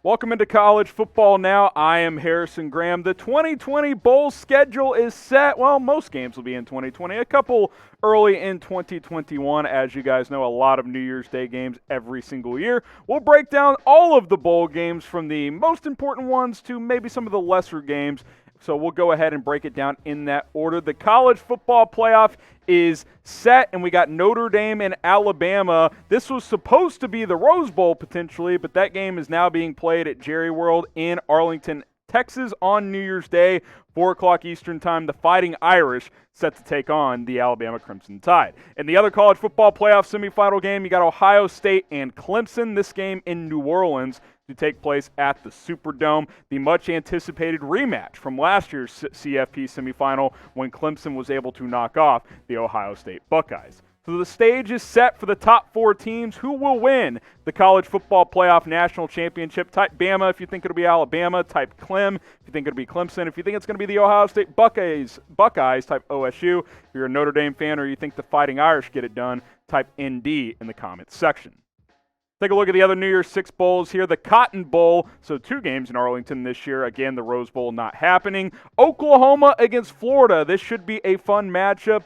Welcome into college football now. I am Harrison Graham. The 2020 bowl schedule is set. Well, most games will be in 2020. A couple early in 2021. As you guys know, a lot of New Year's Day games every single year. We'll break down all of the bowl games from the most important ones to maybe some of the lesser games. So we'll go ahead and break it down in that order. The college football playoff is set, and we got Notre Dame and Alabama. This was supposed to be the Rose Bowl potentially, but that game is now being played at Jerry World in Arlington, Texas on New Year's Day, 4 o'clock Eastern Time. The Fighting Irish set to take on the Alabama Crimson Tide. In the other college football playoff semifinal game, you got Ohio State and Clemson. This game in New Orleans to take place at the Superdome. The much-anticipated rematch from last year's CFP semifinal when Clemson was able to knock off the Ohio State Buckeyes. So the stage is set for the top 4 teams. Who will win the College Football Playoff National Championship? Type Bama if you think it'll be Alabama. Type Clem if you think it'll be Clemson. If you think it's going to be the Ohio State Buckeyes, type OSU. If you're a Notre Dame fan or you think the Fighting Irish get it done, type ND in the comments section. Take a look at the other New Year's Six bowls here. The Cotton Bowl, so 2 games in Arlington this year. Again, the Rose Bowl not happening. Oklahoma against Florida. This should be a fun matchup.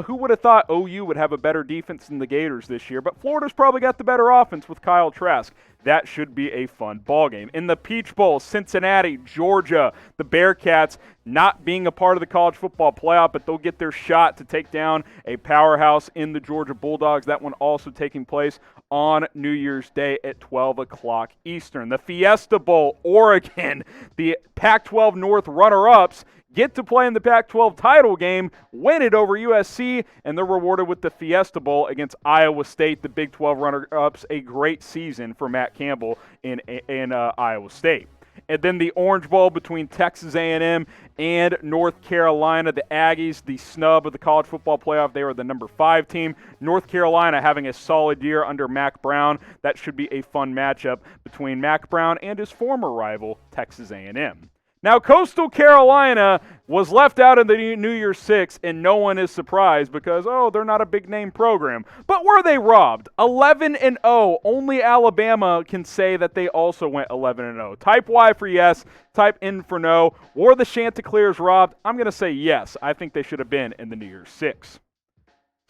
Who would have thought OU would have a better defense than the Gators this year? But Florida's probably got the better offense with Kyle Trask. That should be a fun ball game. In the Peach Bowl, Cincinnati, Georgia, the Bearcats not being a part of the college football playoff, but they'll get their shot to take down a powerhouse in the Georgia Bulldogs. That one also taking place on New Year's Day at 12 o'clock Eastern. The Fiesta Bowl, Oregon, the Pac-12 North runner-ups, get to play in the Pac-12 title game, win it over USC, and they're rewarded with the Fiesta Bowl against Iowa State, the Big 12 runner-ups. A great season for Matt Campbell in Iowa State. And then the Orange Bowl between Texas A&M and North Carolina. The Aggies, the snub of the college football playoff, they were the number 5 team. North Carolina having a solid year under Mack Brown. That should be a fun matchup between Mack Brown and his former rival, Texas A&M. Now, Coastal Carolina was left out in the New Year's Six, and no one is surprised because, they're not a big-name program. But were they robbed? 11-0. Only Alabama can say that they also went 11-0. Type Y for yes. Type N for no. Were the Chanticleers robbed? I'm going to say yes. I think they should have been in the New Year's Six.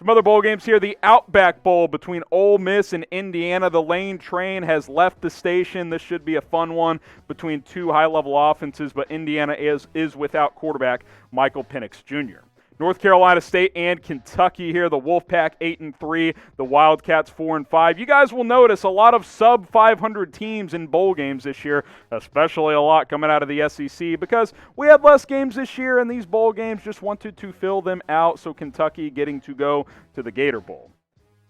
Some other bowl games here. The Outback Bowl between Ole Miss and Indiana. The Lane train has left the station. This should be a fun one between 2 high-level offenses, but Indiana is without quarterback Michael Penix Jr. North Carolina State and Kentucky here. The Wolfpack 8-3, the Wildcats 4-5. You guys will notice a lot of sub-500 teams in bowl games this year, especially a lot coming out of the SEC because we had less games this year, and these bowl games just wanted to fill them out, so Kentucky getting to go to the Gator Bowl.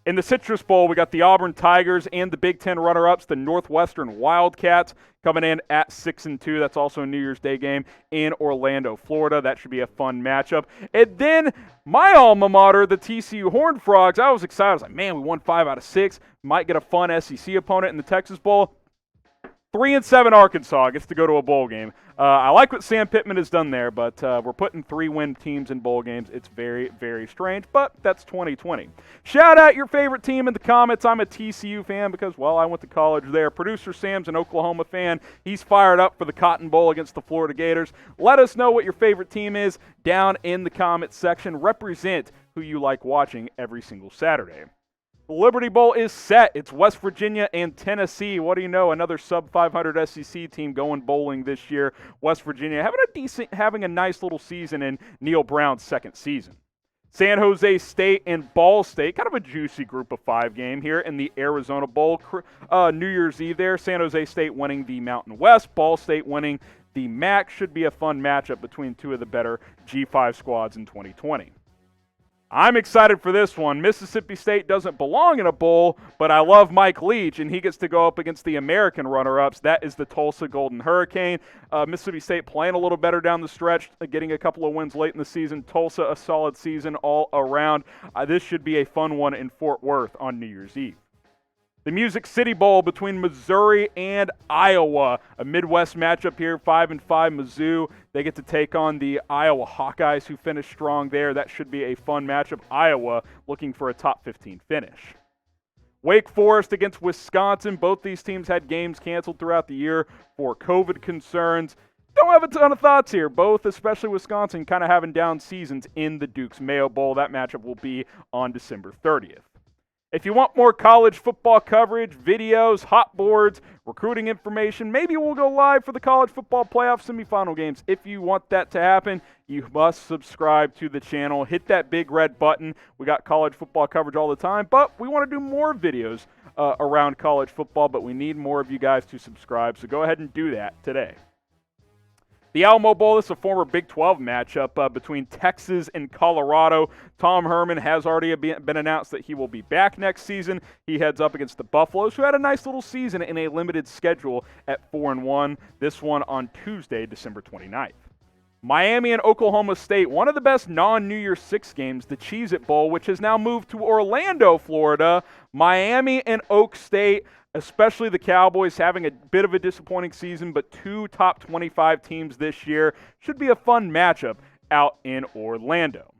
In the Citrus Bowl, we got the Auburn Tigers and the Big Ten runner-ups, the Northwestern Wildcats, coming in at 6-2. That's also a New Year's Day game in Orlando, Florida. That should be a fun matchup. And then my alma mater, the TCU Horned Frogs, I was excited. I was like, man, we won 5 out of 6. Might get a fun SEC opponent in the Texas Bowl. 3-7 Arkansas gets to go to a bowl game. I like what Sam Pittman has done there, but we're putting 3-win teams in bowl games. It's very, very strange, but that's 2020. Shout out your favorite team in the comments. I'm a TCU fan because, I went to college there. Producer Sam's an Oklahoma fan. He's fired up for the Cotton Bowl against the Florida Gators. Let us know what your favorite team is down in the comments section. Represent who you like watching every single Saturday. The Liberty Bowl is set. It's West Virginia and Tennessee. What do you know? Another sub-500 SEC team going bowling this year. West Virginia having a nice little season in Neil Brown's second season. San Jose State and Ball State, kind of a juicy group of 5 game here in the Arizona Bowl. New Year's Eve there. San Jose State winning the Mountain West. Ball State winning the MAC. Should be a fun matchup between 2 of the better G5 squads in 2020. I'm excited for this one. Mississippi State doesn't belong in a bowl, but I love Mike Leach, and he gets to go up against the American runner-ups. That is the Tulsa Golden Hurricane. Mississippi State playing a little better down the stretch, getting a couple of wins late in the season. Tulsa, a solid season all around. This should be a fun one in Fort Worth on New Year's Eve. The Music City Bowl between Missouri and Iowa, a Midwest matchup here, 5-5 Mizzou. They get to take on the Iowa Hawkeyes, who finished strong there. That should be a fun matchup. Iowa looking for a top 15 finish. Wake Forest against Wisconsin. Both these teams had games canceled throughout the year for COVID concerns. Don't have a ton of thoughts here. Both, especially Wisconsin, kind of having down seasons in the Duke's Mayo Bowl. That matchup will be on December 30th. If you want more college football coverage, videos, hot boards, recruiting information, maybe we'll go live for the college football playoff semifinal games. If you want that to happen, you must subscribe to the channel. Hit that big red button. We got college football coverage all the time, but we want to do more videos around college football, but we need more of you guys to subscribe, so go ahead and do that today. The Alamo Bowl, this is a former Big 12 matchup between Texas and Colorado. Tom Herman has already been announced that he will be back next season. He heads up against the Buffaloes, who had a nice little season in a limited schedule at 4-1. This one on Tuesday, December 29th. Miami and Oklahoma State, one of the best non-New Year's Six games, the CHEEZ-IT Bowl, which has now moved to Orlando, Florida. Miami and Oak State, especially the Cowboys, having a bit of a disappointing season, but two top 25 teams this year. Should be a fun matchup out in Orlando.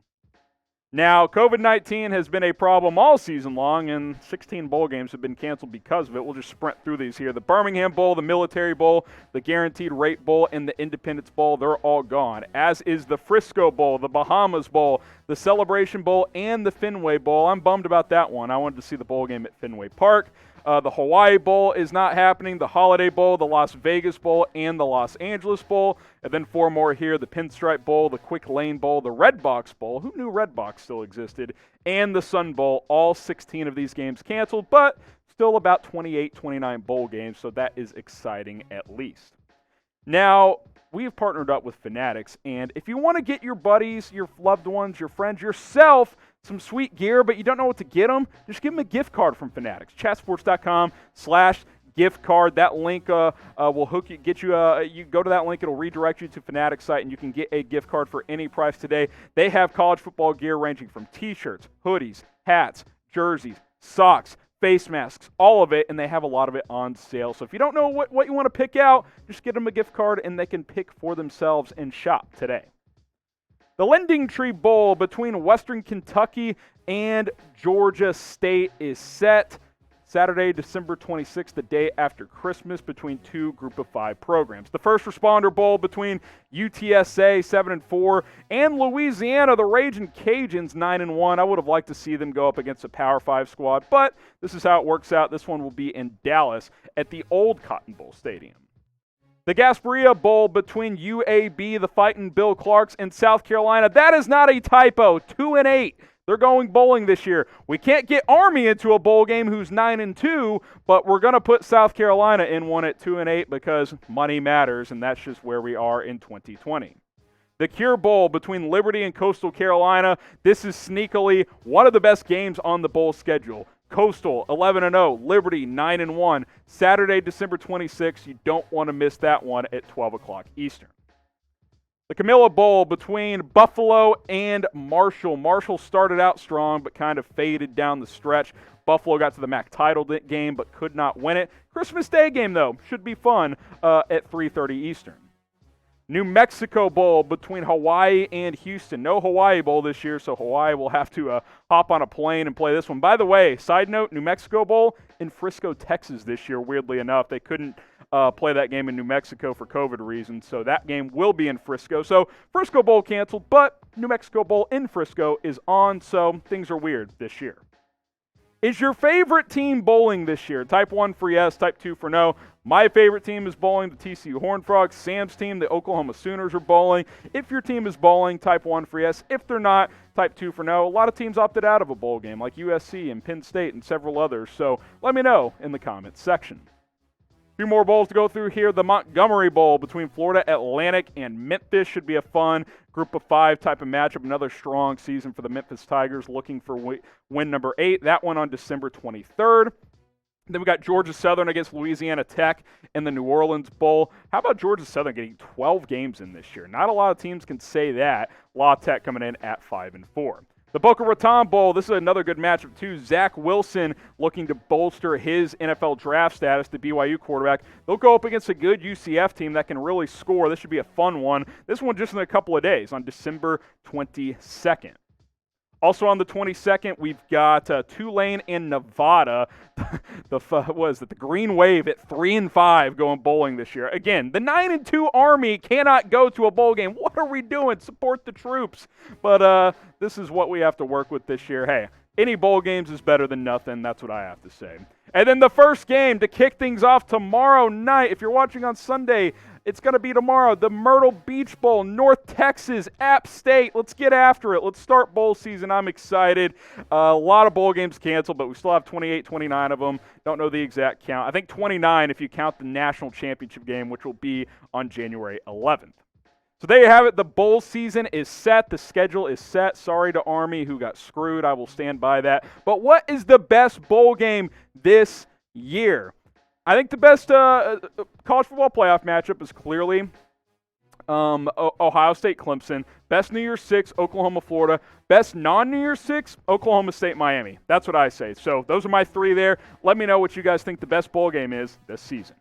Now, COVID-19 has been a problem all season long, and 16 bowl games have been canceled because of it. We'll just sprint through these here. The Birmingham Bowl, the Military Bowl, the Guaranteed Rate Bowl, and the Independence Bowl, they're all gone, as is the Frisco Bowl, the Bahamas Bowl, the Celebration Bowl, and the Fenway Bowl. I'm bummed about that one. I wanted to see the bowl game at Fenway Park. The Hawaii Bowl is not happening, the Holiday Bowl, the Las Vegas Bowl, and the Los Angeles Bowl. And then four more here, the Pinstripe Bowl, the Quick Lane Bowl, the Red Box Bowl, who knew Red Box still existed, and the Sun Bowl. All 16 of these games canceled, but still about 28, 29 bowl games, so that is exciting at least. Now, we've partnered up with Fanatics, and if you want to get your buddies, your loved ones, your friends, yourself some sweet gear, but you don't know what to get them, just give them a gift card from Fanatics. Chatsports.com/gift card. That link will hook you, get you. You go to that link, it'll redirect you to Fanatics site, and you can get a gift card for any price today. They have college football gear ranging from T-shirts, hoodies, hats, jerseys, socks, face masks, all of it, and they have a lot of it on sale. So if you don't know what you want to pick out, just get them a gift card, and they can pick for themselves and shop today. The LENDINGTREE Bowl between Western Kentucky and Georgia State is set Saturday, December 26th, the day after Christmas, between two Group of 5 programs. The First Responder Bowl between UTSA 7-4 and Louisiana, the Ragin' Cajuns 9-1. I would have liked to see them go up against a Power 5 squad, but this is how it works out. This one will be in Dallas at the old Cotton Bowl Stadium. The Gasparilla Bowl between UAB, the Fightin' Bill Clarks, and South Carolina. That is not a typo. 2-8. They're going bowling this year. We can't get Army into a bowl game who's 9-2, but we're going to put South Carolina in one at 2-8 because money matters, and that's just where we are in 2020. The Cure Bowl between Liberty and Coastal Carolina. This is sneakily one of the best games on the bowl schedule. Coastal 11-0, Liberty 9-1. Saturday, December 26th. You don't want to miss that one at 12 o'clock Eastern. The CAMELLIA Bowl between Buffalo and Marshall. Marshall started out strong but kind of faded down the stretch. Buffalo got to the MAC title game but could not win it. Christmas Day game, though, should be fun at 3:30 Eastern. New Mexico Bowl between Hawaii and Houston. No Hawaii Bowl this year, so Hawaii will have to hop on a plane and play this one. By the way, side note, New Mexico Bowl in Frisco, Texas this year, weirdly enough. They couldn't play that game in New Mexico for COVID reasons, so that game will be in Frisco. So Frisco Bowl canceled, but New Mexico Bowl in Frisco is on, so things are weird this year. Is your favorite team bowling this year? Type 1 for yes, type 2 for no. My favorite team is bowling, the TCU Horned Frogs. Sam's team, the Oklahoma Sooners, are bowling. If your team is bowling, type 1 for yes. If they're not, type 2 for no. A lot of teams opted out of a bowl game, like USC and Penn State and several others, so let me know in the comments section. A few more bowls to go through here. The Montgomery Bowl between Florida Atlantic and Memphis should be a fun Group of 5 type of matchup. Another strong season for the Memphis Tigers, looking for win number 8. That one on December 23rd. Then we got Georgia Southern against Louisiana Tech in the New Orleans Bowl. How about Georgia Southern getting 12 games in this year? Not a lot of teams can say that. La Tech coming in at 5-4. The Boca Raton Bowl, this is another good matchup too. Zach Wilson looking to bolster his NFL draft status, the BYU quarterback. They'll go up against a good UCF team that can really score. This should be a fun one. This one just in a couple of days on December 22nd. Also on the 22nd, we've got Tulane and Nevada. The Green Wave at 3-5 going bowling this year. Again, the 9-2 Army cannot go to a bowl game. What are we doing? Support the troops. But this is what we have to work with this year. Hey, any bowl games is better than nothing. That's what I have to say. And then the first game to kick things off tomorrow night. If you're watching on Sunday, it's going to be tomorrow. The Myrtle Beach Bowl, North Texas, App State. Let's get after it. Let's start bowl season. I'm excited. A lot of bowl games canceled, but we still have 28, 29 of them. Don't know the exact count. I think 29 if you count the national championship game, which will be on January 11th. So there you have it. The bowl season is set. The schedule is set. Sorry to Army who got screwed. I will stand by that. But what is the best bowl game this year? I think the best college football playoff matchup is clearly Ohio State, Clemson. Best New Year's Six, Oklahoma, Florida. Best non-New Year's Six, Oklahoma State, Miami. That's what I say. So those are my three there. Let me know what you guys think the best bowl game is this season.